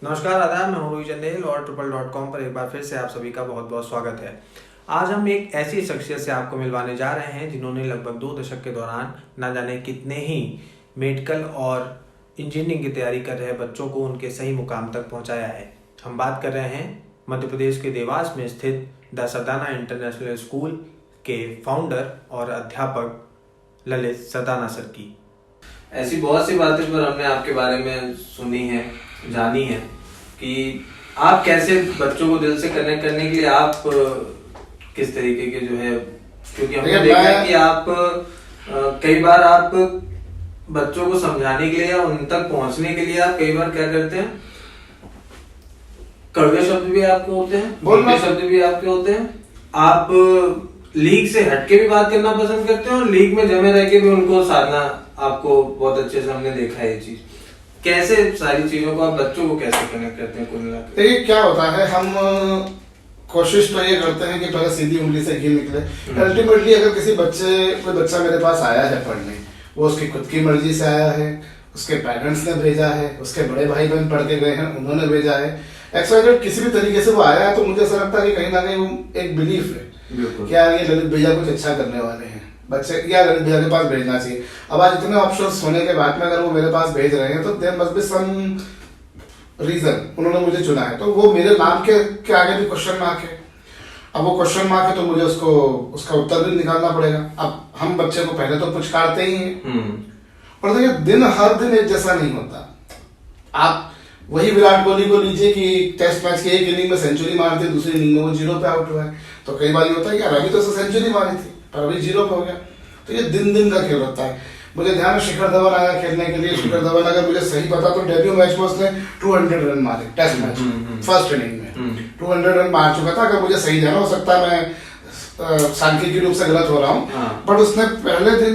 नमस्कार, आदाब। मैं हूं रोही चंदेल और ट्रिपल.com पर एक बार फिर से आप सभी का बहुत बहुत स्वागत है। आज हम एक ऐसी शख्सियत से आपको मिलवाने जा रहे हैं जिन्होंने लगभग 2 दशक के दौरान ना जाने कितने ही मेडिकल और इंजीनियरिंग की तैयारी कर रहे बच्चों को उनके सही मुकाम तक पहुंचाया है। हम बात कर रहे हैं मध्य प्रदेश के देवास में स्थित द सरदाना इंटरनेशनल स्कूल के फाउंडर और अध्यापक ललित सरदाना सर की। ऐसी बहुत सी बातें पर हमने आपके बारे में सुनी है, जानी है कि आप कैसे बच्चों को दिल से कनेक्ट करने के लिए आप किस तरीके के जो है, क्योंकि हमने देखा है कि आप कई बार आप बच्चों को समझाने के लिए या उन तक पहुंचने के लिए आप कई बार क्या करते हैं, कड़वे शब्द भी आपके होते हैं, बोलने शब्द भी आपके होते हैं। आप लीग से हटके भी बात करना पसंद करते हैं और लीग में जमे रह के भी उनको साधना आपको बहुत अच्छे से हमने देखा है। ये चीज कैसे, सारी चीजों को आप बच्चों को कैसे कनेक्ट करते हैं? कुल मिलाकर देखिए क्या होता है, हम कोशिश तो ये करते हैं कि पहले सीधी उंगली से घी निकले। अल्टीमेटली अगर कोई बच्चा मेरे पास आया है पढ़ने, वो उसकी खुद की मर्जी से आया है, उसके पेरेंट्स ने भेजा है, उसके बड़े भाई बहन पढ़ के गए हैं उन्होंने भेजा है, एक्सवाइजेड किसी भी तरीके से वो आया है, तो मुझे ऐसा लगता है कि कहीं ना कहीं वो एक बिलीफ है कि यार ये ललित भैया कुछ अच्छा करने वाले हैं, बच्चे या ललित भैया के पास भेजना चाहिए। अब आज इतने ऑप्शंस होने के बाद में अगर वो मेरे पास भेज रहे हैं तो there must be some reason उन्होंने मुझे चुना है। तो वो मेरे नाम के आगे भी क्वेश्चन मार्क है। अब वो क्वेश्चन मार्क है तो मुझे उसका उत्तर भी निकालना पड़ेगा। अब हम बच्चे को पहले तो पुचकारते ही हैं, और देखिए हर दिन एक जैसा नहीं होता। आप वही विराट कोहली को लीजिए कि टेस्ट मैच के एक इनिंग में सेंचुरी मार दी, दूसरी इनिंग में वो 0 पे आउट हुआ है। तो कई बार ये होता है कि यार अभी तो सेंचुरी मारी थी पर अभी 0 पे हो गया। तो ये दिन का खेल होता है। मुझे ध्यान है शिखर धवन आया खेलने के लिए। शिखर धवन अगर मुझे सही पता तो डेब्यू मैच में उसने 200 रन मारे, टेस्ट मैच फर्स्ट इनिंग में 200 रन मार चुका था। अगर मुझे सही ध्यान, हो सकता है मैं सांख्यिकी रूप से गलत हो रहा हूँ, बट उसने पहले दिन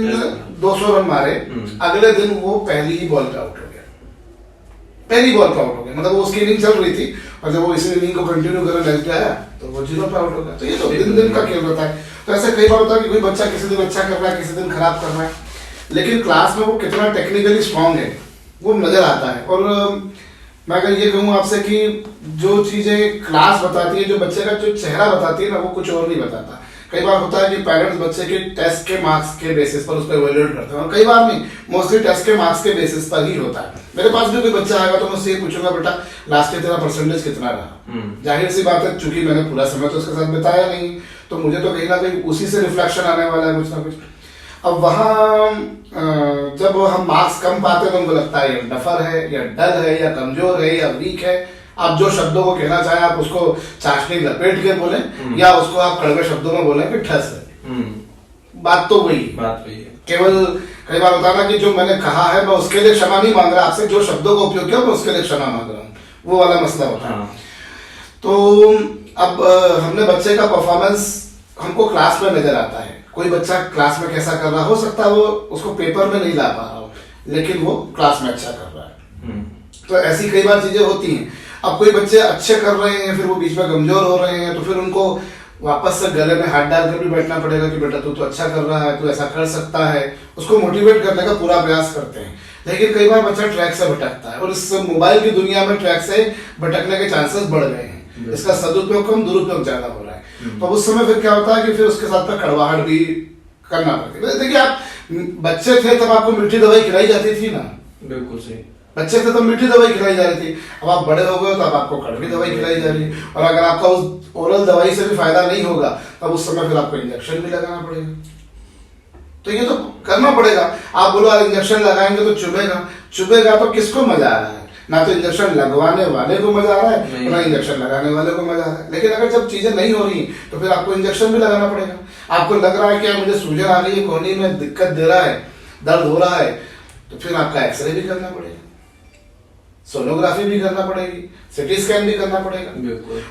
200 रन मारे, अगले दिन वो पहली ही बॉल पे आउट हो गया। पहली बॉल पे आउट हो गया, मतलब वो उसकी इनिंग चल रही थी और जब वो इसी इनिंग को कंटिन्यू करने लग गया तो वो 0 पे आउट हो गया। तो ये तो दिन का खेल होता है। तो ऐसे कई बार होता है कि कोई बच्चा किसी दिन अच्छा कर रहा है, किसी दिन खराब कर रहा है, लेकिन क्लास में वो कितना टेक्निकली स्ट्रांग है वो नजर आता है। और मैं अगर ये कहूँ आपसे कि जो चीजें क्लास बताती है, जो बच्चे का जो चेहरा बताती है ना, वो कुछ और नहीं बताता। कई बार होता है कि पेरेंट्स बच्चे के टेस्ट के मार्क्स के बेसिस पर उसको इवैल्यूएट करते हैं, और कई बार नहीं, मोस्टली टेस्ट के मार्क्स के बेसिस पर ही होता है। मेरे पास भी कोई बच्चा आएगा तो मैं उससे ये पूछूंगा, बेटा लास्ट ईयर तेरा परसेंटेज कितना रहा? जाहिर सी बात है, चूंकि मैंने पूरा समय तो उसके साथ बिताया नहीं, तो मुझे तो कहीं ना कहीं उसी से रिफ्लेक्शन आने वाला है कुछ ना कुछ। अब वहाँ जब हम मार्क्स कम पाते हैं तो उनको लगता है या डफर है, या डल है, या कमजोर है, या वीक है। आप जो शब्दों को कहना चाहें आप उसको चाशनी लपेट के बोले, या उसको आप कड़वे शब्दों में बोले कि ठस है। बात तो वही है। केवल कई बार होता है ना कि जो मैंने कहा है मैं उसके लिए क्षमा नहीं मांग रहा आपसे, जो शब्दों का उपयोग किया मैं उसके लिए क्षमा मांग रहा हूँ, वो वाला मसला होता है। तो अब हमने बच्चे का परफॉर्मेंस हमको क्लास में नजर आता है। कोई बच्चा क्लास में कैसा कर रहा हो सकता है वो उसको पेपर में नहीं ला पा रहा हो, लेकिन वो क्लास में अच्छा कर रहा है। तो ऐसी कई बार चीजें होती हैं। अब कोई बच्चे अच्छे कर रहे हैं, फिर वो बीच में कमजोर हो रहे हैं, तो फिर उनको वापस से गले में हाथ डालकर भी बैठना पड़ेगा कि बेटा तू तो अच्छा कर रहा है, तू ऐसा कर सकता है। उसको मोटिवेट करने का पूरा प्रयास करते हैं। लेकिन कई बार बच्चा ट्रैक से भटकता है, और इस मोबाइल की दुनिया में ट्रैक से भटकने के चांसेस बढ़ गए हैं। इसका सदुपयोग कम, दुरुपयोग ज्यादा हो रहा है। तो उस समय फिर क्या होता है कि फिर उसके साथ में कड़वाहट भी करना पड़ती है। देखिए आप बच्चे थे तब आपको मीठी दवाई खिलाई जाती थी ना, बिल्कुल सही। बच्चे थे तब मीठी दवाई खिलाई जा रही थी। अब आप बड़े हो गए तो अब आपको कड़वी दवाई खिलाई जा रही है, और अगर आपका उस ओरल दवाई से भी फायदा नहीं होगा तब उस समय फिर आपको इंजेक्शन भी लगाना पड़ेगा। तो ये तो करना पड़ेगा। आप बोलो यार इंजेक्शन लगाएंगे तो चुभेगा तो किसको मजा आ रहा है? ना तो इंजेक्शन लगवाने वाले को मजा आ रहा है, ना इंजेक्शन लगाने वाले को मजा आ रहा है। लेकिन अगर जब चीजें नहीं हो रही तो फिर आपको इंजेक्शन भी लगाना पड़ेगा। आपको लग रहा है कि मुझे सूजन आ रही है, कोहनी में दिक्कत दे रहा है, दर्द हो रहा है, तो फिर आपका एक्सरे भी करना पड़ेगा, सोनोग्राफी भी करना पड़ेगी, सिटी स्कैन भी करना पड़ेगा,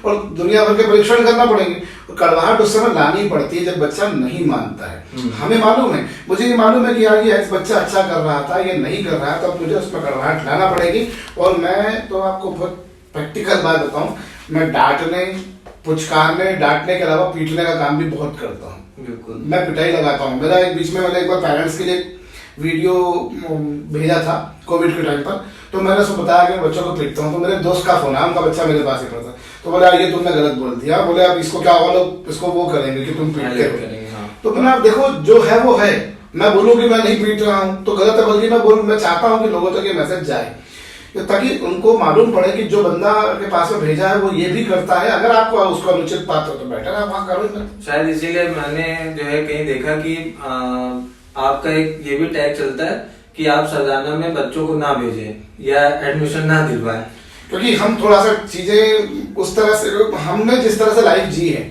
और दुनिया भर के परीक्षण करना पड़ेंगे। तो कड़वाहट उस समय लानी पड़ती है जब बच्चा नहीं मानता है। हमें मालूम है, मुझे ये मालूम है कि यार ये बच्चा अच्छा कर रहा था, ये नहीं कर रहा है, तो अब मुझे उसमें कड़वाहट लाना पड़ेगी। और मैं तो आपको बहुत प्रैक्टिकल बात बताऊं, मैं डांटने के अलावा पीटने का काम भी बहुत करता हूँ। मैं पिटाई लगाता हूँ। मेरा एक बीच में मैंने एक बार पेरेंट्स के लिए वीडियो भेजा था कोविड के टाइम पर। तो मैंने उसको बताया कि बच्चों को पीटता हूँ, तो मेरे दोस्त का फोन है, उनका बच्चा मेरे पास ही पड़ता। तो बोले ये तुमने गलत बोल दिया। बोले अब इसको क्या होगा, लोग इसको वो करेंगे कि तुम पीटते हो। तो मैंने आप देखो जो है वो है, मैं बोलूँ कि मैं नहीं पीट रहा हूँ तो गलत है, बल्कि मैं चाहता हूँ कि लोगों तक ये मैसेज जाए ताकि उनको मालूम पड़े कि जो बंदा के पास में भेजा है वो ये भी करता है। अगर आपको उसको अनुचित बात हो तो बेटर है वहाँ करो। शायद इसीलिए मैंने जो है कहीं देखा कि आपका एक ये भी टैग चलता है कि आप सरदाना में बच्चों को ना भेजें या एडमिशन ना दिलवाएं, क्योंकि हम थोड़ा सा चीजें उस तरह से हमने जिस तरह से लाइफ जी है।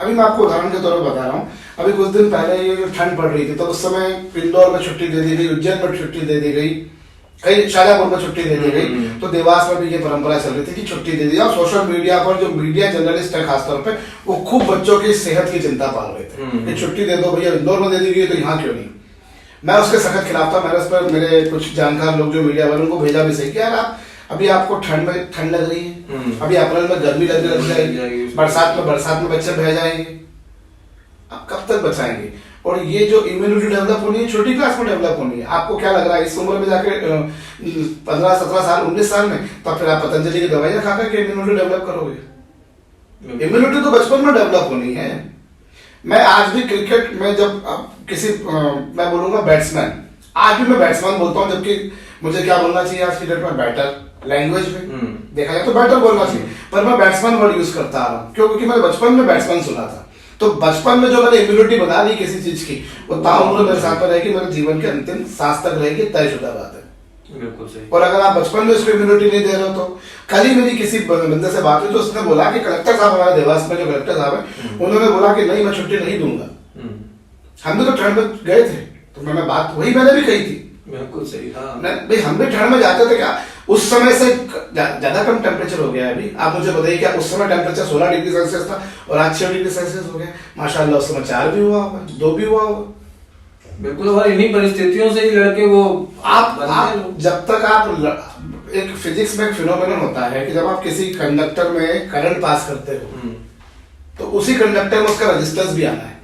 अभी मैं आपको उदाहरण के तौर पर बता रहा हूँ, अभी कुछ दिन पहले ये ठंड पड़ रही थी तो उस समय इंदौर में छुट्टी दे दी गई, उज्जैन में छुट्टी दे दी गई, कहीं शाजापुर में छुट्टी दे दी गई। तो देवास में भी ये परंपरा चल रही थी कि छुट्टी दे दी। और सोशल मीडिया पर जो मीडिया जर्नलिस्ट है खासतौर पे वो खूब बच्चों की सेहत की चिंता पाल रहे थे कि छुट्टी दे दो भैया, इंदौर में दे दी गई तो यहाँ क्यों नहीं। मैं उसके सख्त खिलाफ था। मैंने उस पर मेरे कुछ जानकार लोग जो मीडिया वालों को भेजा भी सही कि यार आप अभी आपको ठंड लग रही है, अभी अप्रैल में गर्मी लग जाएगी, बरसात में बच्चे बह जाएंगे, आप कब तक बचाएंगे। और ये जो इम्यूनिटी डेवलप होनी है छोटी क्लास में डेवलप होनी है। आपको क्या लग रहा है इस उम्र में जाके 15, 17 साल, 19 साल में तब फिर आप पतंजलि की दवाइयां खाकर के इम्यूनिटी डेवलप करोगे। इम्यूनिटी तो बचपन में डेवलप होनी है। मैं आज भी क्रिकेट में जब किसी मैं बोलूंगा बैट्समैन, आज भी मैं बैट्समैन बोलता हूँ, जबकि मुझे क्या बोलना चाहिए आज की डेट में, बैटर। लैंग्वेज में देखा जाए तो बैटर बोलना चाहिए, पर मैं बैट्समैन वर्ड यूज करता आ रहा हूँ। क्यों? क्योंकि मैंने बचपन में बैट्समैन सुना था। तो बचपन में जो मैंने इम्यूनिटी बना ली किसी चीज की, वो ताउम्र मेरे साथ में रहेगी, मेरे जीवन के अंतिम सांस तक रहेगी, तयशुदा बात है। बिल्कुल सही। और अगर आप बचपन में उसको इम्यूनिटी नहीं दे रहे हो तो कल ही मेरी किसी बंदे से बात हुई तो उसने बोला कि कलेक्टर साहब, हमारे देवास में जो कलेक्टर साहब है, उन्होंने बोला कि नहीं मैं छुट्टी नहीं दूंगा। हम भी तो ठंड में गए थे, तो मैंने बात वही मैंने भी कही थी। बिल्कुल सही। हाँ भाई हम भी ठंड में जाते थे क्या? उस समय से ज्यादा कम टेम्परेचर हो गया है अभी। आप मुझे बताइए क्या उस समय टेम्परेचर 16 डिग्री सेल्सियस था और आज 6 डिग्री सेल्सियस हो गया? माशाल्लाह उस समय 4 भी हुआ होगा, 2 भी हुआ होगा। बिल्कुल। और इन्हीं परिस्थितियों से ही लड़के वो आप जब तक आप एक फिजिक्स में एक फिनोमेनन होता है कि जब आप किसी कंडक्टर में करंट पास करते हो तो उसी कंडक्टर में उसका रेजिस्टेंस भी आना है,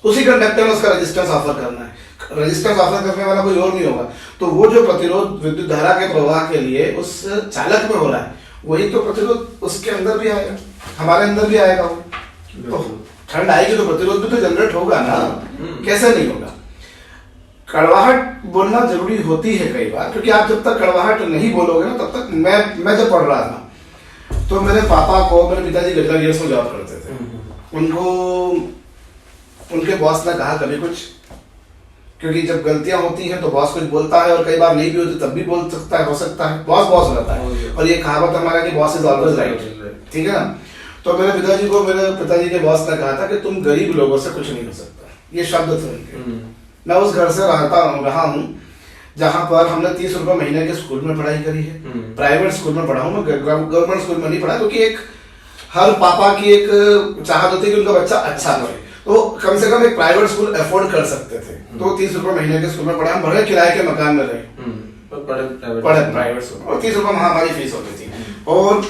उसी कंडक्टर में उसका रेजिस्टेंस ऑफर करना है। रेजिस्टेंस ऑफर करने वाला कोई और नहीं होगा। तो वो जो प्रतिरोध विद्युत धारा के प्रवाह के लिए उस चालक में हो रहा है, वही तो प्रतिरोध उसके अंदर भी आएगा, हमारे अंदर भी आएगा। वो तो ठंड आएगी तो प्रतिरोध भी तो जनरेट होगा ना, कैसे नहीं होगा। कड़वाहट बोलना जरूरी होती है कई बार, क्योंकि आप जब तक कड़वाहट नहीं बोलोगे ना तब तक मैं जब पढ़ रहा था तो मेरे पापा को, मेरे पिताजी गजरा गियर्स में जॉब करते थे। उनको उनके बॉस ने कहा कभी कुछ, क्योंकि जब गलतियां होती हैं तो बॉस कुछ बोलता है और कई बार नहीं भी होती तब भी बोल सकता है, हो सकता है, बॉस बॉस रहता है। और ये कहावत हमारा कि बॉस इज ऑलवेज राइट, ठीक है ना। तो मेरे पिताजी के बॉस ने कहा था कि तुम गरीब लोगों से कुछ नहीं हो सकता, ये शब्द थे उनके। मैं उस घर से रहा हूँ जहाँ पर हमने 30 रुपए महीने के स्कूल में पढ़ाई करी है। प्राइवेट स्कूल में पढ़ा हूँ मैं, गवर्नमेंट स्कूल में नहीं पढ़ा, क्योंकि एक हर पापा की एक चाहत होती है कि उनका बच्चा अच्छा पढ़े, तो कम से कम एक प्राइवेट स्कूल अफोर्ड कर सकते थे। तो 30 रुपए महीने के स्कूल में पढ़ा, हम बड़े किराए के मकान में रहे, पढ़े प्राइवेट स्कूल, और 30 रुपए वहां हमारी फीस होती थी। और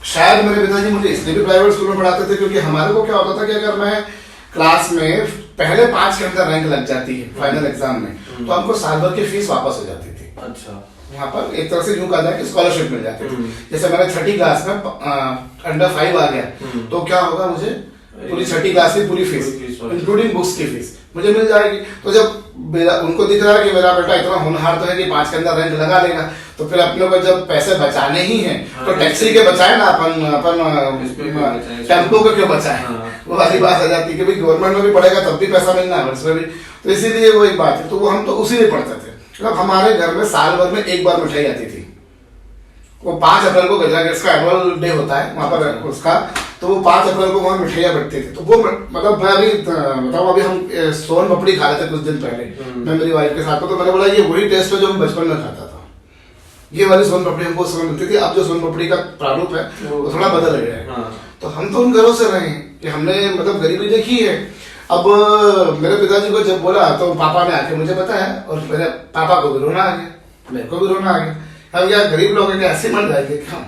शायद मेरे पिताजी मुझे इसलिए भी प्राइवेट स्कूल में पढ़ाते थे क्योंकि हमारे को क्या होता था कि अगर मैं क्लास में पहले 5 के अंदर रैंक लग जाती है फाइनल एग्जाम में, तो हमको साल भर की फीस वापस हो जाती थी। अच्छा। वहाँ पर एक तरह से यूं कहा जाए कि स्कॉलरशिप मिल जाती थी। जैसे मैंने 6ठी क्लास में अंडर 5 आ गया तो क्या होगा, मुझे पूरी 6ठी क्लास की पूरी फीस इंक्लूडिंग बुक्स की फीस मुझे मिल जाएगी। तो जब उनको दिख रहा है कि मेरा बेटा इतना होनहार तो है कि 5 के अंदर रैंक लगा लेगा, तो फिर अपने को जब पैसे बचाने ही हैं तो टैक्सी के बचाए ना, अपन टेम्पो के क्यों बचाए, वो वाली बात आ जाती है कि भाई गवर्नमेंट में भी पढ़ेगा तब भी पैसा मिलना है, उसमें भी। तो इसीलिए वो एक बात है, तो वो हम तो उसी में पढ़ते थे। मतलब हमारे घर में साल भर में एक बार मिठाई आती थी। वो 5 अप्रैल को गजरा गेट्स का एनुअल डे होता है वहाँ पर उसका, तो वो 5 अप्रैल को वहाँ मिठाइयाँ बंटती थी। तो वो मतलब मैं अभी बताऊँ, अभी हम सोन पापड़ी खा रहे थे कुछ दिन पहले, मैं मेरी वाइफ के साथ, तो मैंने बोला ये वही टेस्ट है जो मैं बचपन में खाता था। ये वाली सोन पापड़ी हमको उस समय मिलती थी। अब जो सोन पापड़ी का प्रारूप है वो थोड़ा बदल गया है। तो हम तो उन घरों से रहे कि हमने मतलब गरीबी देखी है। अब मेरे पिताजी को जब बोला तो पापा ने आके मुझे बताया, और मेरे पापा को भी रोना आ गया, मेरे को भी रोना आ गया। अब यार गरीब लोग हैं ऐसे मर जाएंगे क्या?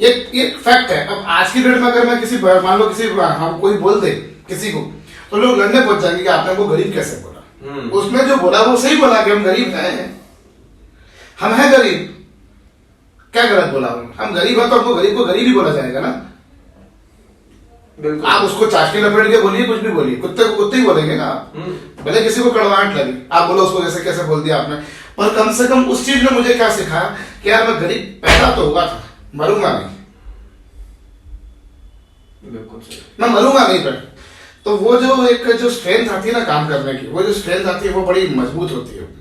ये फैक्ट है। अब आज की डेट में अगर मैं किसी मान लो किसी हम कोई बोल दे किसी को, तो लोग लड़ने पहुंच जाएंगे कि आपने वो गरीब कैसे बोला। उसने जो बोला वो सही बोला कि हम गरीब हैं, हम हैं गरीब। क्या गलत बोला? हम गरीब है तो हमको गरीब को गरीब ही बोला जाएगा ना। आप उसको चाशनी लपेट के बोलिए, कुछ भी बोलिए, कुत्ते को कुत्ते ही बोलेंगे ना आप। भले किसी को कड़वाहट लगे, आप बोलो उसको जैसे कैसे बोल दिया आपने, पर कम से कम उस चीज ने मुझे क्या सिखाया कि यार मैं गरीब पैदा तो हुआ था, मरूंगा नहीं, बिल्कुल सही, मैं मरूंगा नहीं पर। तो वो जो एक जो स्ट्रेंथ आती है ना काम करने की, वो जो स्ट्रेंथ आती है वो बड़ी मजबूत होती है,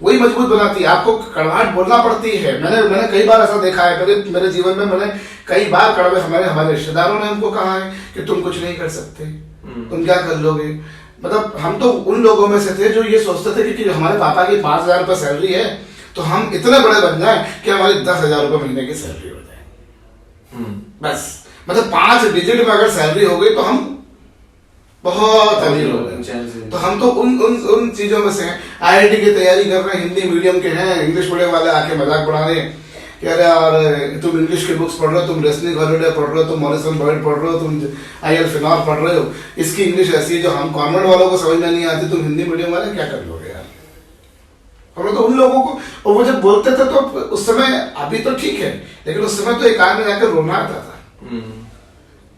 वही मजबूत बनाती है। आपको कड़वाहट बोलना पड़ती है। मैंने कई बार ऐसा देखा है, मेरे जीवन में मैंने कई बार कड़वे, हमारे रिश्तेदारों ने हमको कहा है कि तुम कुछ नहीं कर सकते, तुम क्या कर लोगे। मतलब हम तो उन लोगों में से थे जो ये सोचते थे कि हमारे पापा की 5,000 रुपये सैलरी है तो हम इतने बड़े बन जाए कि हमारी 10,000 रुपये महीने की सैलरी हो जाए, बस। मतलब 5 डिजिट में अगर सैलरी हो गई तो हम बहुत अमीर हो गए। तो हम तो उन चीजों में से हैं। IIT की तैयारी कर रहे हैं, हिंदी मीडियम के हैं, इंग्लिश मीडियम वाले आके मजाक बना रहे हैं कि अरे यार तुम इंग्लिश की बुक्स पढ़ रहे हो, तुम रेस्निक हॉलिडे पढ़ रहे हो, तुम मॉरिसन बर्ड पढ़ रहे हो, तुम IL फिनॉर पढ़ रहे हो, इसकी इंग्लिश ऐसी है जो हम कॉन्वेंट वालों को समझ में नहीं आती, तुम हिंदी मीडियम वाले क्या कर लोगे यार। हम तो उन लोगों को, और वो जब बोलते थे तो उस समय, अभी तो ठीक है लेकिन उस समय तो एक आध में जाकर रोना आता था।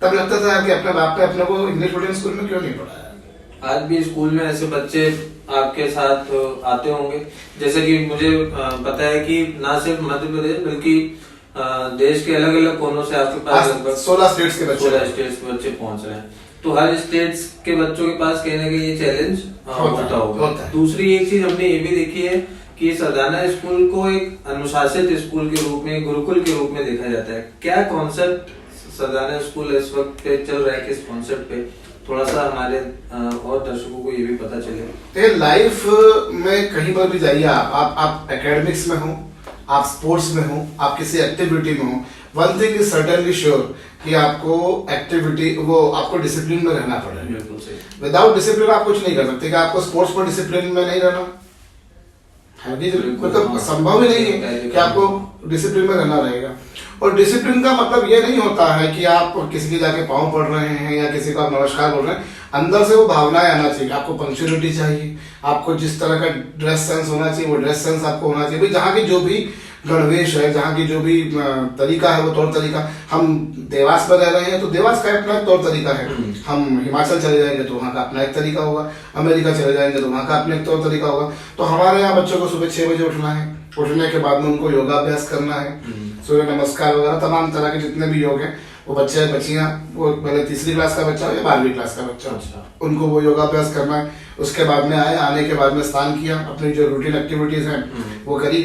तब लगता था कि अपने बाप ने अपने को इंग्लिश मीडियम स्कूल में क्यों नहीं पढ़ाया। आज भी स्कूल में ऐसे बच्चे आपके साथ आते होंगे, जैसे कि मुझे पता है कि ना सिर्फ मध्य प्रदेश बल्कि देश के अलग अलग कोनों से आपके पास लगभग 16 स्टेट्स के बच्चे पहुंच रहे हैं। तो हर स्टेट्स के बच्चों के पास कहीं ना कहीं ये चैलेंज होता होगा। दूसरी एक चीज हमने ये भी देखी है कि सरदाना स्कूल को एक अनुशासित स्कूल के रूप में, गुरुकुल के रूप में देखा जाता है। क्या कॉन्सेप्ट सरदाना स्कूल इस वक्त पे चल रहा है, किस कॉन्सेप्ट पे, थोड़ा सा हमारे और दर्शकों को ये भी पता चले। लाइफ में कहीं पर भी जाइए आप एकेडमिक्स में हो, आप स्पोर्ट्स में हो, आप किसी एक्टिविटी में हो, one thing is certainly sure कि आपको एक्टिविटी, वो आपको डिसिप्लिन में रहना पड़ेगा। विदाउट डिसिप्लिन आप कुछ नहीं कर सकते। कि आपको स्पोर्ट्स में डिसिप्लिन में नहीं रहना है, मतलब संभव ही नहीं है कि आपको डिसिप्लिन में रहना रहेगा। और डिसिप्लिन का मतलब ये नहीं होता है कि आप किसी के जाके पाँव पड़ रहे हैं या किसी को आप नमस्कार बोल रहे हैं। अंदर से वो भावनाएं आना चाहिए। आपको पंक्चुअलिटी चाहिए, आपको जिस तरह का ड्रेस सेंस होना चाहिए वो ड्रेस सेंस आपको होना चाहिए। जहाँ की जो भी गणवेश है, जहाँ की जो भी तरीका है वो तौर तरीका। हम देवास में रह रहे हैं तो देवास का अपना तौर तरीका है। हम हिमाचल चले जाएंगे तो वहाँ का अपना एक तरीका होगा, अमेरिका चले जाएंगे तो वहाँ का अपना एक तौर तरीका होगा। तो हमारे यहाँ बच्चों को सुबह 6 बजे उठना है, उठने के बाद में उनको योगाभ्यास करना है, सूर्य नमस्कार वगैरह तमाम तरह के जितने भी योग हैं वो बच्चे बच्चियां, वो पहले 3री क्लास का बच्चा हो या 12वीं क्लास का बच्चा हो, उनको वो योगाभ्यास करना है। उसके बाद में आने के बाद में स्नान किया, अपनी जो रूटीन एक्टिविटीज हैं वो करी,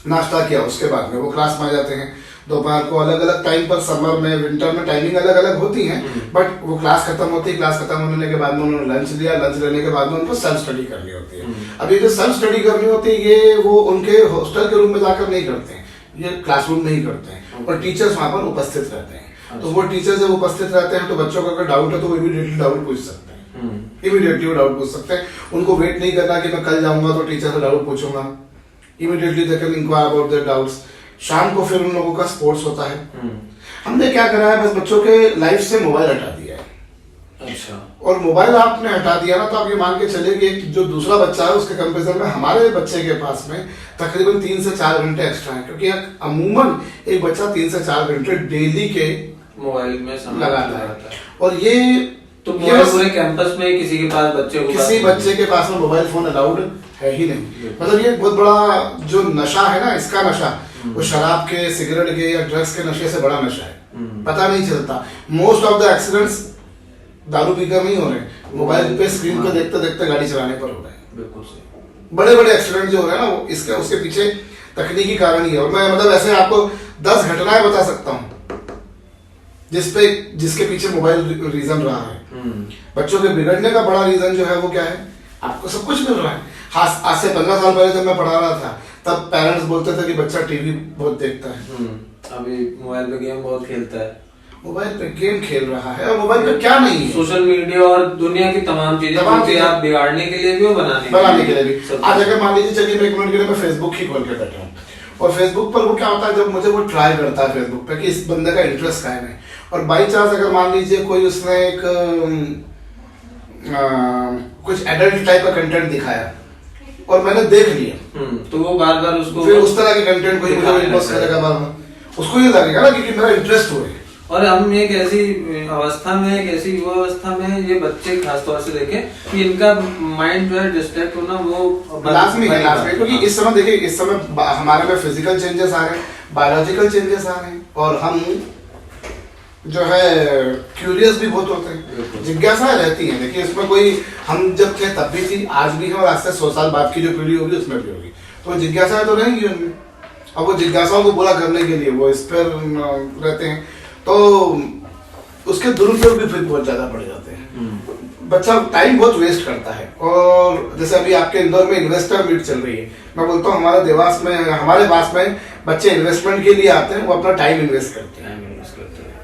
नाश्ता किया, उसके बाद में वो क्लास में आ जाते हैं। दोपहर को अलग अलग टाइम पर, समर में विंटर में टाइमिंग अलग अलग होती है, बट वो क्लास खत्म होती है। क्लास खत्म होने के बाद में उन्होंने लंच लिया, लंच लेने के बाद में उनको सेल्फ स्टडी करनी होती है। अब ये जो सेल्फ स्टडी करनी होती है ये वो उनके हॉस्टल के रूम में जाकर नहीं करते हैं, ये क्लासरूम में ही करते हैं और टीचर्स वहां पर उपस्थित रहते हैं। तो वो टीचर जब उपस्थित रहते हैं तो बच्चों को अगर डाउट है तो वो इमीडिएटली डाउट पूछ सकते हैं, इमीडिएटली वो डाउट पूछ सकते हैं। उनको वेट नहीं करना कि मैं कल जाऊंगा तो टीचर से डाउट पूछूंगा, immediately they can inquire about their doubts. शाम को फिर उन लोगों का स्पोर्ट्स होता है। हमने क्या करा है, बस बच्चों के लाइफ से मोबाइल हटा दिया है। अच्छा। और मोबाइल आपने हटा दिया ना तो आप ये मान के चलिए कि जो दूसरा बच्चा है उसके कंपेरिजन में हमारे बच्चे के पास में तकरीबन 3 से 4 घंटे एक्स्ट्रा है, क्योंकि अमूमन एक बच्चा 3 से 4 घंटे डेली के मोबाइल में लगाता है। और ये तो पूरे कैंपस में किसी के पास किसी बच्चे के पास में मोबाइल फोन अलाउड है ही नहीं। मतलब ये बहुत बड़ा जो नशा है ना, इसका नशा वो शराब के, सिगरेट के या ड्रग्स के नशे से बड़ा नशा है, पता नहीं चलता। मोस्ट ऑफ द एक्सीडेंट्स दारू पीकर नहीं हो रहे, मोबाइल पे स्क्रीन पे देखते देखते गाड़ी चलाने पर हो रहे हैं। बिल्कुल सही। बड़े बड़े एक्सीडेंट जो हो रहे हैं ना वो इसके उसके पीछे तकनीकी कारण ही है। और मैं मतलब ऐसे आपको 10 घटनाएं बता सकता हूँ जिसके पीछे मोबाइल रीजन रहा है। बच्चों के बिगड़ने का बड़ा रीजन जो है वो क्या है, आपको सब कुछ मिल रहा है। आज से 15 साल पहले जब मैं पढ़ा रहा था तब पेरेंट्स बोलते थे कि बच्चा टीवी बहुत देखता है, अभी मोबाइल पे गेम बहुत खेलता है, मोबाइल पे गेम खेल रहा है। और मोबाइल पे क्या नहीं है, सोशल मीडिया और दुनिया की तमाम चीजें आप बिगाड़ने के लिए भी और बनाने के लिए भी। आज अगर मान लीजिए चलिए मैं 1 मिनट के लिए मैं फेसबुक ही खोल के बैठा हूँ और फेसबुक पर वो क्या होता है, जब मुझे वो ट्राई करता है फेसबुक पे कि इस बंदे का इंटरेस्ट क्या है, और बाई चांस अगर मान लीजिए कोई उसने एक कुछ एडल्ट टाइप का कंटेंट दिखाया और मैंने देख लिया, तो वो बार बार उसको फिर उस तरह के कंटेंट को मुझे इम्पोज करेगा बार बार, उसको ये लगेगा ना कि मेरा इंटरेस्ट हो है। और हम एक ऐसी अवस्था में, एक ऐसी युवा अवस्था में ये बच्चे खासतौर से देखें कि इनका माइंड जो है डिस्ट्रैक्ट होना वो लाजमी है, क्योंकि इस समय देखिए, इस समय हमारे में फिजिकल चेंजेस आ रहे हैं, बायोलॉजिकल चेंजेस आ रहे हैं, और हम जो है क्यूरियस भी बहुत होते हैं, जिज्ञासा रहती है। देखिए इसमें कोई, हम जब थे तब भी थी, आज भी है, और आज से 100 साल बाद की जो पीढ़ी होगी उसमें भी होगी, तो जिज्ञासाएं तो रहेंगी उनमें। अब वो जिज्ञासाओं को पूरा करने के लिए वो इस पर रहते हैं, तो उसके दुरुपयोग भी फिर बहुत ज्यादा बढ़ जाते हैं। बच्चा टाइम बहुत वेस्ट करता है। और जैसे अभी आपके इंदौर में इन्वेस्टर मीट चल रही है, मैं बोलता हूँ हमारे देवास में, हमारे पास में बच्चे इन्वेस्टमेंट के लिए आते हैं, वो अपना टाइम इन्वेस्ट करते हैं।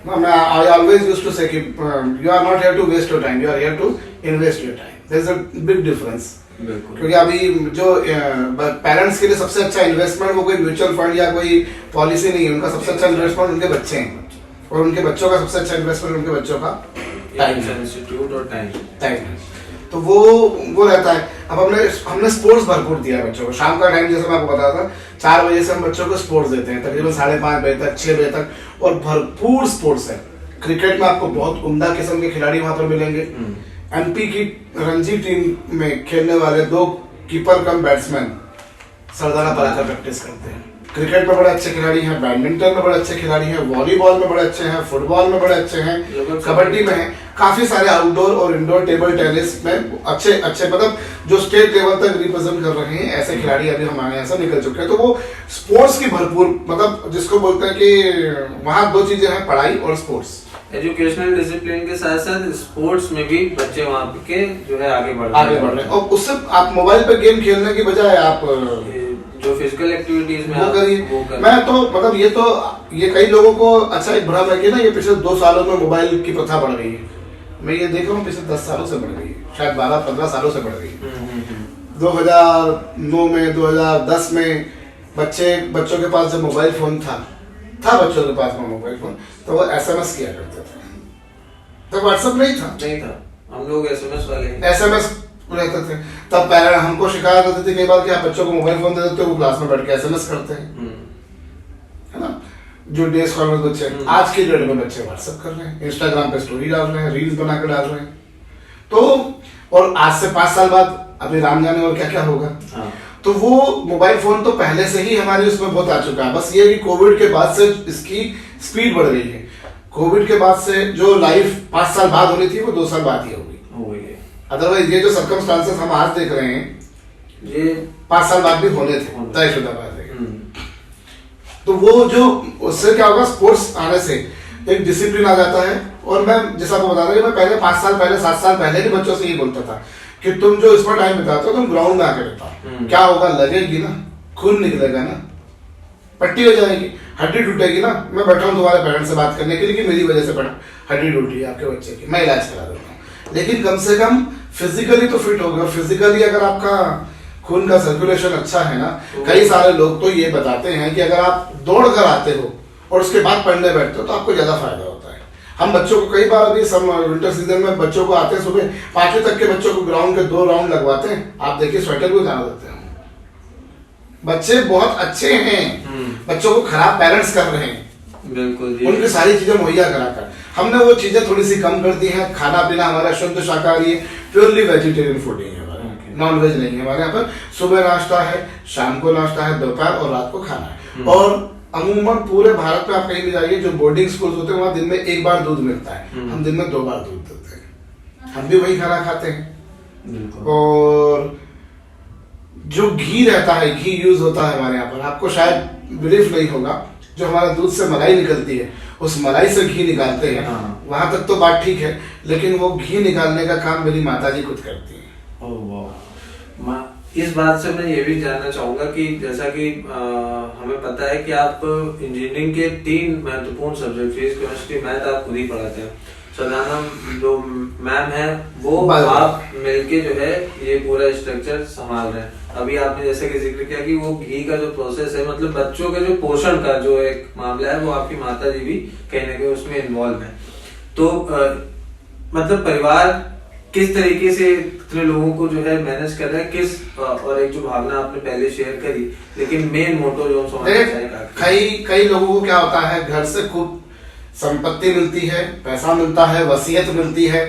I always used to say कि you are not here to waste your time, you are here to invest your time. There is a big difference. क्योंकि अभी जो पेरेंट्स के लिए सबसे अच्छा इन्वेस्टमेंट वो कोई म्यूचुअल फंड या कोई पॉलिसी नहीं है, उनका सबसे अच्छा इन्वेस्टमेंट उनके बच्चे हैं, और उनके बच्चों का सबसे अच्छा इन्वेस्टमेंट उनके बच्चों का टाइम। तो वो रहता है। अब हमने स्पोर्ट्स भरपूर दिया बच्चों को। शाम का टाइम जैसे मैं आपको बताया था, 4 बजे से हम बच्चों को स्पोर्ट्स देते हैं, तकरीबन 5:30 बजे तक, 6 बजे तक, और भरपूर स्पोर्ट्स है। क्रिकेट में आपको बहुत उम्दा किस्म के खिलाड़ी वहां पर मिलेंगे। एमपी की रणजी टीम में खेलने वाले 2 कीपर कम बैट्समैन सरदारा पर प्रैक्टिस करते हैं। क्रिकेट में बड़े अच्छे खिलाड़ी हैं, बैडमिंटन में बड़े अच्छे खिलाड़ी हैं, वॉलीबॉल में बड़े अच्छे हैं, फुटबॉल में बड़े अच्छे हैं, कबड्डी में हैं, काफी सारे आउटडोर और इंडोर टेबल टेनिस में अच्छे मतलब जो स्टेट लेवल तक रिप्रेजेंट कर रहे हैं, ऐसे खिलाड़ी अभी हमारे यहाँ से निकल चुके हैं। तो वो स्पोर्ट्स की भरपूर, मतलब जिसको बोलते हैं कि वहाँ 2 चीजें हैं, पढ़ाई और स्पोर्ट्स। एजुकेशनल डिसिप्लिन के साथ साथ स्पोर्ट्स में भी बच्चे वहाँ के जो है आगे बढ़ रहे हैं। और उससे आप मोबाइल पे गेम खेलने की बजाय आप जो फिजिकल एक्टिविटीज में वो करिए। मैं तो मतलब ये कई लोगों को अच्छा एक भ्रम है कि ना ये पिछले 2 सालों में मोबाइल की प्रथा बढ़ गई है। मैं ये देख रहा हूँ पिछले 10 सालों से बढ़ गई है, शायद 12-15 सालों से बढ़ गई है। 2009 में, 2010 में बच्चों के पास जब मोबाइल फोन था बच्चों के पास में मोबाइल फोन, तो वो SMS किया करते थे, तो व्हाट्सएप नहीं था। हम लोग SMS वाले रहते थे। तब पेरेंट्स हमको शिकायत होती थी कई बार कि आप बच्चों को मोबाइल फोन दे देते हो, वो क्लास में बैठ के SMS करते हैं, है ना। जो डेज स्कॉलर बच्चे, आज के डेट में बच्चे व्हाट्सएप कर रहे हैं, इंस्टाग्राम पे स्टोरी डाल रहे हैं, रील्स बना कर डाल रहे हैं। तो और आज से 5 साल बाद अभी राम जाने और क्या क्या होगा। तो वो मोबाइल फोन तो पहले से ही हमारे उसमें बहुत आ चुका है। बस ये कि कोविड के बाद से इसकी स्पीड बढ़ गई है। कोविड के बाद से जो लाइफ 5 साल बाद होनी थी वो 2 साल बाद ही होगी। अदरवाइज ये जो सर्कमस्टांसेस हम आज देख रहे हैं ये 5 साल बाद भी होने थे, तयशुदा बात है। तो वो जो उससे क्या होगा, स्पोर्ट्स आने से एक डिसिप्लिन आ जाता है। और मैं जैसा आपको बता रहा कि मैं पहले 5 साल पहले 7 साल पहले भी बच्चों से ये बोलता था कि तुम जो इसमें टाइम बिताते हो तुम ग्राउंड में आके बिताओ। क्या होगा, लगेगी ना, खून निकलेगा ना, पट्टी हो जाएगी, हड्डी टूटेगी ना। मैं बैठा हूँ तुम्हारे पेरेंट्स से बात करने के लिए कि मेरी वजह से हड्डी टूटी है आपके बच्चे की, मैं इलाज करा देता हूँ। लेकिन कम से कम फिजिकली तो फिट होगा। फिजिकली अगर आपका खून का सर्कुलेशन अच्छा है ना, कई सारे लोग तो ये बताते हैं कि अगर आप दौड़ कर आते हो और उसके बाद पढ़ने बैठते हो तो आपको ज्यादा फायदा होता है। हम बच्चों को कई बार अभी विंटर सीजन में बच्चों को आते हैं, सुबह 5वीं तक के बच्चों को ग्राउंड के 2 राउंड लगवाते हैं। आप देखिए स्वेटर भी उतार देते हैं। बच्चे बहुत अच्छे हैं, बच्चों को खराब पेरेंट्स कर रहे हैं। बिल्कुल, उनकी सारी चीजें मुहैया कराकर हमने वो चीजें थोड़ी सी कम कर दी हैं। खाना पीना हमारा शुद्ध शाकाहारी है, प्योरली वेजिटेरियन फूड है हमारा, नॉन वेज नहीं है हमारे यहाँ पर। सुबह नाश्ता है, शाम को नाश्ता है, दोपहर और रात को खाना है। और अमूमन पूरे भारत में आप कहीं भी जाइए, जो बोर्डिंग स्कूल होते हैं वहाँ दिन में 1 बार दूध मिलता है। हम दिन में 2 बार दूध देते हैं, हम भी वही खाना खाते हैं। और जो घी रहता है, घी यूज होता है हमारे यहाँ पर, आपको शायद बिलीफ नहीं होगा, जो हमारा दूध से मलाई निकलती है उस मलाई से घी निकालते हैं। वहां तक तो बात ठीक है, लेकिन वो घी निकालने का काम मेरी माताजी खुद करती है। ओह वाह। इस बात से मैं ये भी जानना चाहूंगा कि जैसा कि हमें पता है कि आप इंजीनियरिंग के 3 महत्वपूर्ण सब्जेक्ट, फिजिक्स, केमिस्ट्री, मैथ आप खुद ही पढ़ाते हैं। सदानंद जो मैम है वो आप मिलके जो है ये पूरा स्ट्रक्चर संभाल रहे हैं। अभी आपने जैसे कि जिक्र किया कि वो घी का जो प्रोसेस है, मतलब बच्चों के जो पोषण का जो एक मामला है वो आपकी माता जी भी कहीं ना कहीं उसमें इन्वॉल्व है। तो मतलब परिवार किस तरीके से इतने लोगों को जो है मैनेज कर रहे हैं किस और एक जो भावना आपने पहले शेयर करी, लेकिन मेन मोटो जो कई लोगों को क्या होता है, घर से खूब संपत्ति मिलती है, पैसा मिलता है, वसीयत मिलती है,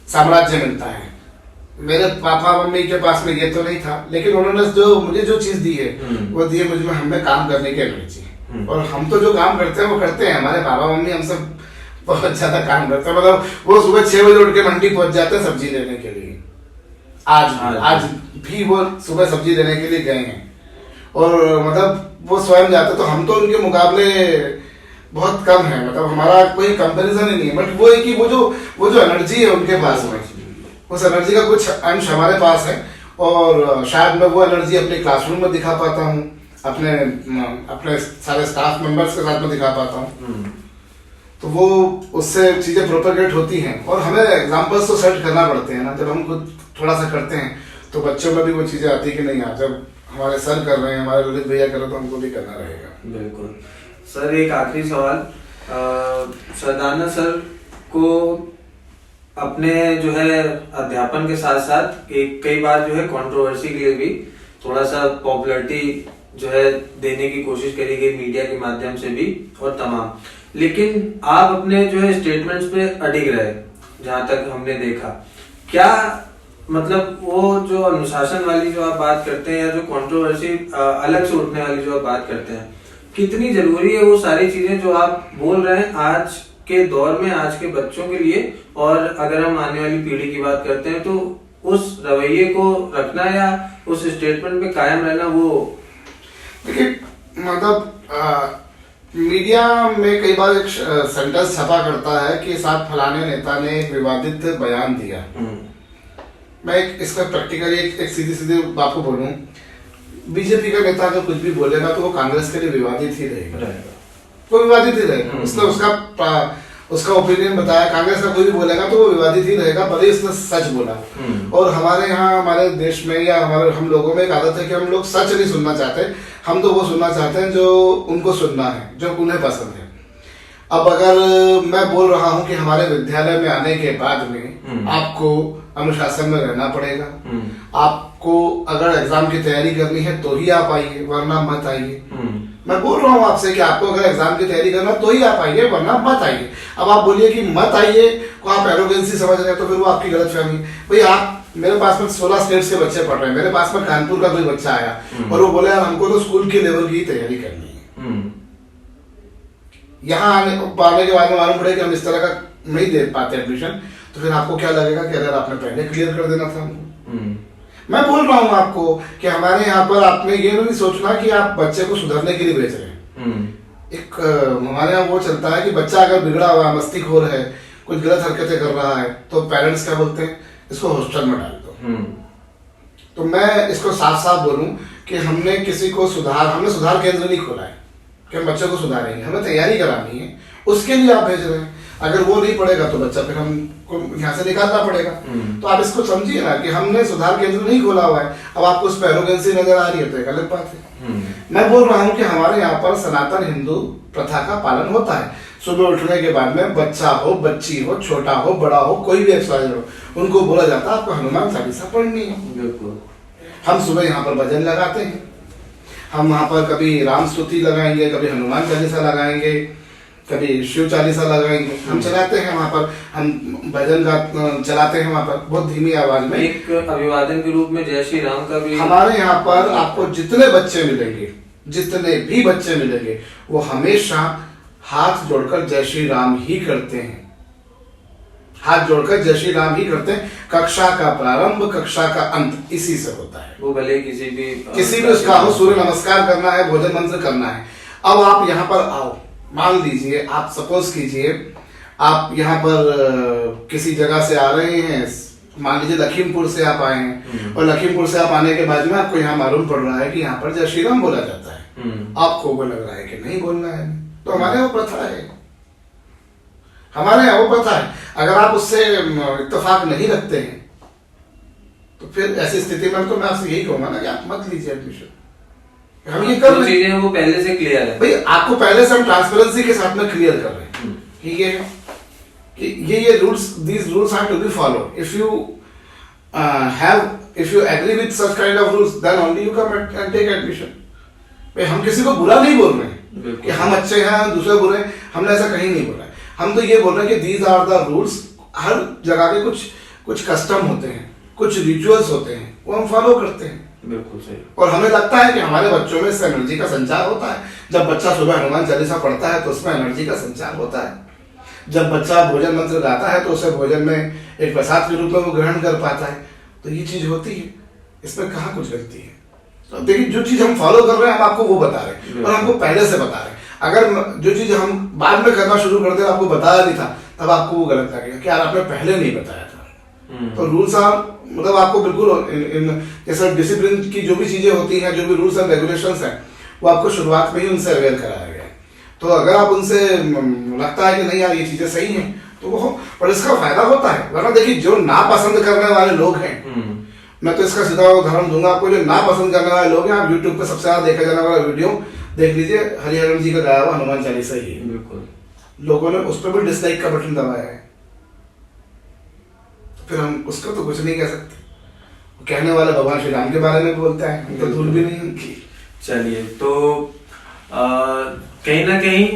साम्राज्य मिलता है। मेरे पापा मम्मी के पास में ये तो नहीं था, लेकिन उन्होंने मुझे जो चीज दी है वो दी है मुझे हमें काम करने की एनर्जी। और हम तो जो काम करते हैं वो करते हैं, हमारे पापा मम्मी हमसे बहुत ज्यादा काम करते हैं। मतलब वो सुबह 6 बजे उठ के मंडी पहुंच जाते हैं सब्जी लेने के लिए। आज भी वो सुबह सब्जी लेने के लिए गए हैं, और मतलब वो स्वयं जाते, तो हम तो उनके मुकाबले बहुत कम है, मतलब हमारा कोई कंपैरिजन ही नहीं है। बट वो है कि वो जो एनर्जी है उनके पास में, उस एनर्जी का कुछ अंश हमारे पास है, और शायद मैं वो एनर्जी अपने क्लासरूम में दिखा पाता हूँ, अपने सारे स्टाफ मेंबर्स के साथ में दिखा पाता हूँ। तो वो उससे चीजें प्रोपेगेट होती हैं, और हमें एग्जांपल्स तो सेट करना पड़ते हैं ना। जब हम खुद थोड़ा सा करते हैं तो बच्चों में भी वो चीजें आती कि नहीं, जब हमारे सर कर रहे हैं, हमारे ललित भैया कर रहे हैं, तो हमको भी करना रहेगा। बिल्कुल सर। एक आखिरी सवाल, सरदाना सर को अपने जो है अध्यापन के साथ साथ एक कई बार जो है कंट्रोवर्सी के लिए भी थोड़ा सा पॉपुलैरिटी जो है देने की कोशिश करी गई मीडिया के माध्यम से भी और तमाम, लेकिन आप अपने जो है स्टेटमेंट्स पे अडिग रहे। जहां तक हमने देखा, क्या मतलब वो जो अनुशासन वाली जो आप बात करते हैं या जो कंट्रोवर्सी अलग से उठने वाली जो आप बात करते हैं, कितनी जरूरी है वो सारी चीजें जो आप बोल रहे हैं आज के दौर में, आज के बच्चों के लिए, और अगर हम आने वाली पीढ़ी की बात करते हैं तो उस रवैये को रखना या उस स्टेटमेंट पे कायम रहना? वो देखिए, मतलब मीडिया में कई बार एक सेंटेंस छपा करता है कि साथ फलाने नेता ने एक विवादित बयान दिया। मैं इसका प्रैक्टिकली एक सीधी सीधी बात को बोलूं, बीजेपी का नेता अगर कुछ भी बोलेगा तो वो कांग्रेस के लिए विवादित ही रहेगा, वो विवादित ही रहेगा। उसने उसका ओपिनियन बताया, कांग्रेस का कोई भी बोलेगा तो वो विवादित ही रहेगा, भले ही उसने सच बोला। और हमारे यहाँ, हमारे देश में या हम लोगों में एक आदत है कि हम लोग सच नहीं सुनना चाहते, हम तो वो सुनना चाहते हैं जो उनको सुनना है, जो उन्हें पसंद है। अब अगर मैं बोल रहा हूँ कि हमारे विद्यालय में आने के बाद में आपको अनुशासन में रहना पड़ेगा, आपको अगर एग्जाम की तैयारी करनी है तो ही आप आइए, वरना मत आइए। मैं बोल रहा हूँ आपसे कि आपको अगर एग्जाम की तैयारी करना तो ही आप आइए, वरना मत आइए। अब आप बोलिए कि मत आइए को आप एरोगेंसी समझ रहे हैं, तो फिर वो आपकी गलतफहमी। भाई आप, मेरे पास में 16 स्टेट्स के बच्चे पढ़ रहे हैं, मेरे पास में कानपुर का कोई बच्चा आया और वो बोले यार हमको तो स्कूल के लेवल की तैयारी करनी है, यहाँ आने के बाद में मालूम पड़े कि हम इस तरह का नहीं दे पाते एडमिशन, तो फिर आपको क्या लगेगा कि अगर आपने पहले क्लियर कर देना था हमको। मैं बोल रहा हूँ आपको कि हमारे यहाँ पर आपने ये नहीं सोचना कि आप बच्चे को सुधरने के लिए भेज रहे हैं। एक हमारे यहाँ वो चलता है कि बच्चा अगर बिगड़ा हुआ है, मस्तीखोर है, कुछ गलत हरकतें कर रहा है, तो पेरेंट्स क्या बोलते हैं, इसको हॉस्टल में डाल दो। तो मैं इसको साफ साफ बोलूं कि हमने सुधार केंद्र नहीं खोला है कि हम बच्चों को सुधारेंगे, हमें तैयारी करानी है, उसके लिए आप भेज रहे हैं। अगर वो नहीं पढ़ेगा तो बच्चा फिर हमको यहाँ से निकालना पड़ेगा। तो आप इसको समझिए ना कि हमने सुधार केंद्र नहीं खोला हुआ है। अब आपको उस पर एरोगेंसी नजर आ रही है तो एक अलग बात है। मैं बोल रहा हूँ कि हमारे यहाँ पर सनातन हिंदू प्रथा का पालन होता है। सुबह उठने के बाद में बच्चा हो, बच्ची हो, छोटा हो, बड़ा हो, कोई भी एक्सरसाइज हो, उनको बोला जाता है आपको हनुमान चालीसा पढ़नी है। हम सुबह यहाँ पर भजन लगाते हैं, हम वहाँ पर कभी राम स्तुति लगाएंगे, कभी हनुमान चालीसा लगाएंगे, कभी शिव चालीसा लगाएंगे, हम चलाते हैं वहाँ पर, हम भजन का चलाते हैं वहाँ पर बहुत धीमी आवाज में। एक अभिवादन के रूप में जय श्री राम का भी हमारे यहाँ पर आपको जितने बच्चे मिलेंगे, जितने भी बच्चे मिलेंगे, वो हमेशा हाथ जोड़कर जय श्री राम ही करते हैं, हाथ जोड़कर जय श्री राम ही करते हैं। कक्षा का प्रारंभ, कक्षा का अंत इसी से होता है। वो भले किसी भी उसका हो, सूर्य नमस्कार करना है, भोजन मंत्र करना है। अब आप यहाँ पर आओ, मान लीजिए आप सपोज कीजिए आप यहाँ पर किसी जगह से आ रहे हैं, मान लीजिए लखीमपुर से आप आए हैं, और लखीमपुर से आप आने के बाद में आपको यहाँ मालूम पड़ रहा है कि यहाँ पर जय श्री राम बोला जाता है। आपको वो लग रहा है कि नहीं बोलना है, तो हमारे यहाँ प्रथा है, हमारे यहाँ वो प्रथा है। अगर आप उससे इत्तेफाक नहीं रखते हैं तो फिर ऐसी स्थिति में तो मैं आपसे यही कहूंगा ना कि आप मत लीजिए एडमिशन। हम ये कर रहे हैं, वो पहले से क्लियर है भाई, आपको पहले से हम ट्रांसपेरेंसी के साथ में क्लियर कर रहे हैं कि ये rules, these rules are to be follow. If you if you agree with such kind of rules, then only you come and take admission. भाई हम किसी को बुरा नहीं बोल रहे हैं कि हम अच्छे हैं दूसरे बुरे हैं, हमने ऐसा कहीं नहीं बोला है। हम तो ये बोल रहे हैं कि these are the rules। हर जगह के कुछ कस्टम होते हैं, कुछ रिचुअल्स होते हैं, वो हम फॉलो करते हैं। बिल्कुल सही। और हमें लगता है कि हमारे बच्चों में इस एनर्जी का संचार होता है। जब बच्चा सुबह हनुमान चालीसा पढ़ता है तो उसमें एनर्जी का संचार होता है। जब बच्चा भोजन मंत्र गाता है तो उसे भोजन में एक प्रसाद के रूप में वो ग्रहण कर पाता है। तो ये चीज होती है, इसमें कहाँ कुछ गलती है। तो देखिए जो चीज हम फॉलो कर रहे हैं हम आपको वो बता रहे हैं और हमको पहले से बता रहे हैं। अगर जो चीज हम बाद में करना शुरू करते आपको बताया नहीं था तब आपको वो गलत लगेगा कि यार आपने पहले नहीं बताया था। तो रूल्स मतलब आपको बिल्कुल जैसे डिसिप्लिन की जो भी चीजें होती हैं, जो भी रूल्स एंड रेगुलेशंस हैं, वो आपको शुरुआत में ही उनसे अवेयर कराया गया है। तो अगर आप उनसे लगता है कि नहीं यार ये चीजें सही हैं तो वो, पर इसका फायदा होता है। वरना देखिए जो नापसंद करने वाले लोग हैं, मैं तो इसका सीधा उदाहरण दूंगा आपको, जो नापसंद करने वाले लोग हैं, आप यूट्यूब पे सबसे ज्यादा देखा जाने वाला वीडियो देख लीजिए, हरिहरन जी का गाया हुआ हनुमान चालीसा ही है। बिल्कुल। लोगों ने उस पर भी डिसलाइक का बटन दबाया है, फिर हम उसका तो कुछ नहीं कह सकते। कहने वाले भगवान श्री राम के बारे में बोलता है, हम तो धूल भी नहीं उनकी। चलिए, तो कहीं ना कहीं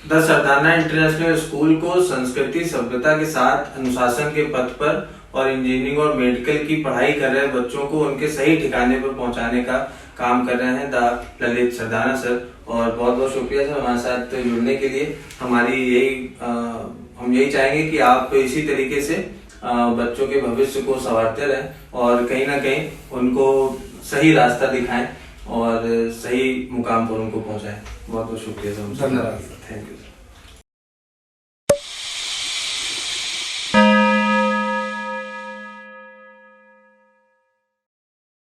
द सरदाना इंटरनेशनल स्कूल को संस्कृति सभ्यता के साथ अनुशासन के पथ पर और इंजीनियरिंग और मेडिकल की पढ़ाई कर रहे बच्चों को उनके सही ठिकाने पर पहुंचाने का काम कर रहे हैं द ललित सरदाना सर। और बहुत बहुत शुक्रिया सर हमारे साथ जुड़ने के लिए। हमारी हम यही चाहेंगे कि आप इसी तरीके से बच्चों के भविष्य को संवारते रहें और कहीं ना कहीं उनको सही रास्ता दिखाएं और सही मुकाम पर उनको पहुंचाएं। बहुत बहुत शुक्रिया सर। धन्यवाद। Thank you.